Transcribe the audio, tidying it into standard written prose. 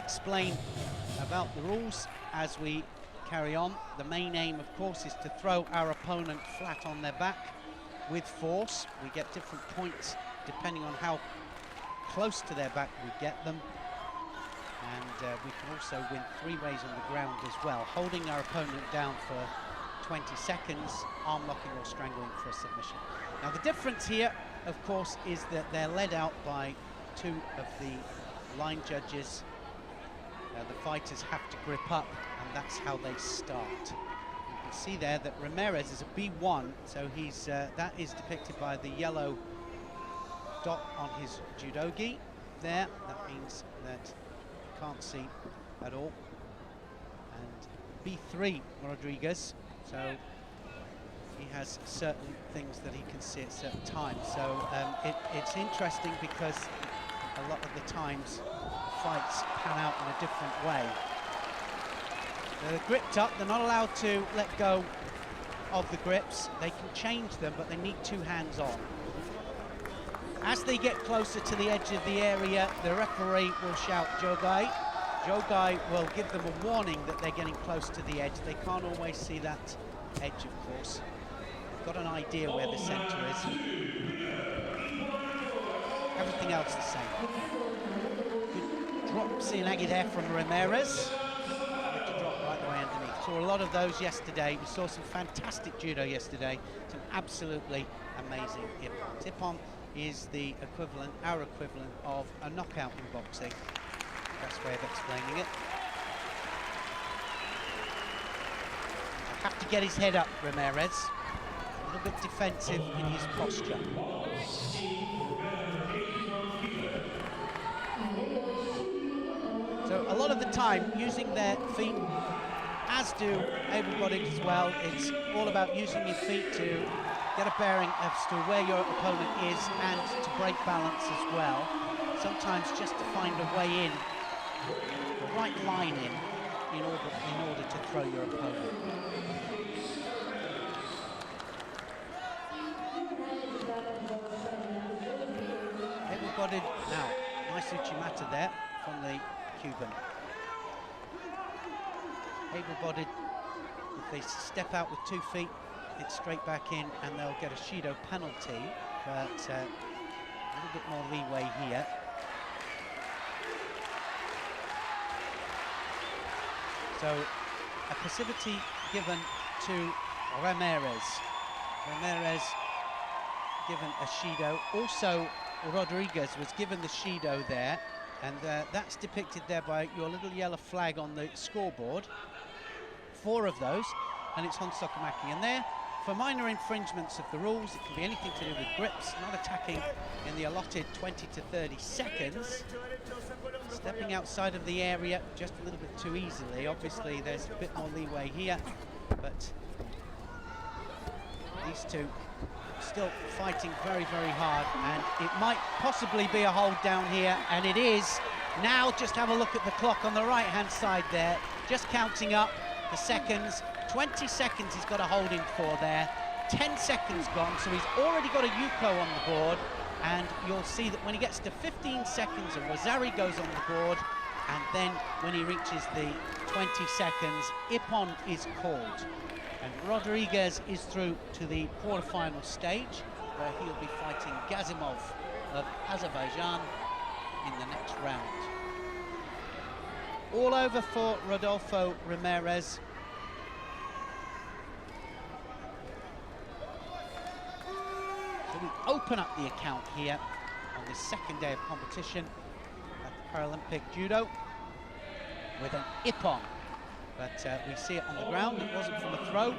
explain about the rules as we carry on. The main aim, of course, is to throw our opponent flat on their back with force. We get different points depending on how close to their back we get them. And we can also win 3 ways on the ground as well, holding our opponent down for 20 seconds, arm locking or strangling for a submission. Now the difference here, of course, is that they're led out by 2 of the line judges. The fighters have to grip up, and that's how they start. You can see there that Ramirez is a B1, so he's that is depicted by the yellow dot on his judogi there. That means that you can't see at all. And B3 Rodriguez, so he has certain things that he can see at certain times. So it's interesting because a lot of the times fights pan out in a different way. They're gripped up, they're not allowed to let go of the grips. They can change them, but they need 2 hands on. As they get closer to the edge of the area, the referee will shout Jogai. Jogai will give them a warning that they're getting close to the edge. They can't always see that edge, of course. They've got an idea where the center is. Everything else the same. Good drop Sinagi there from Ramirez. Good to drop right the way underneath. Saw a lot of those yesterday. We saw some fantastic judo yesterday. Some absolutely amazing ippon. Ippon is the equivalent, our equivalent of a knockout in boxing. Best way of explaining it. Have to get his head up, Ramirez. A little bit defensive in his posture. So a lot of the time, using their feet, as do able-bodied as well, it's all about using your feet to get a bearing as to where your opponent is and to break balance as well. Sometimes just to find a way in, the right line in order to throw your opponent. Able-bodied, now, nice Uchimata there from the Cuban. Able-bodied, if they step out with 2 feet, it's straight back in and they'll get a Shido penalty, but a little bit more leeway here. So a passivity given to Ramirez. Ramirez given a Shido. Also Rodriguez was given the Shido there, and that's depicted there by your little yellow flag on the scoreboard. 4 of those, and it's Hon Sokomaki. And there, for minor infringements of the rules, it can be anything to do with grips, not attacking in the allotted 20 to 30 seconds, stepping outside of the area just a little bit too easily. Obviously, there's a bit more leeway here, but these 2 still fighting very, very hard, and it might possibly be a hold down here, and it is. Now just have a look at the clock on the right-hand side there, just counting up the seconds. 20 seconds he's got a hold in for there, 10 seconds gone, so he's already got a Yuko on the board, and you'll see that when he gets to 15 seconds, a Rosari goes on the board, and then when he reaches the 20 seconds, Ippon is called. And Rodriguez is through to the quarterfinal stage, where he'll be fighting Gazimov of Azerbaijan in the next round. All over for Rodolfo Ramirez. So we open up the account here on the 2nd day of competition at the Paralympic Judo with an Ippon. But we see it on the ground. It wasn't from a throw.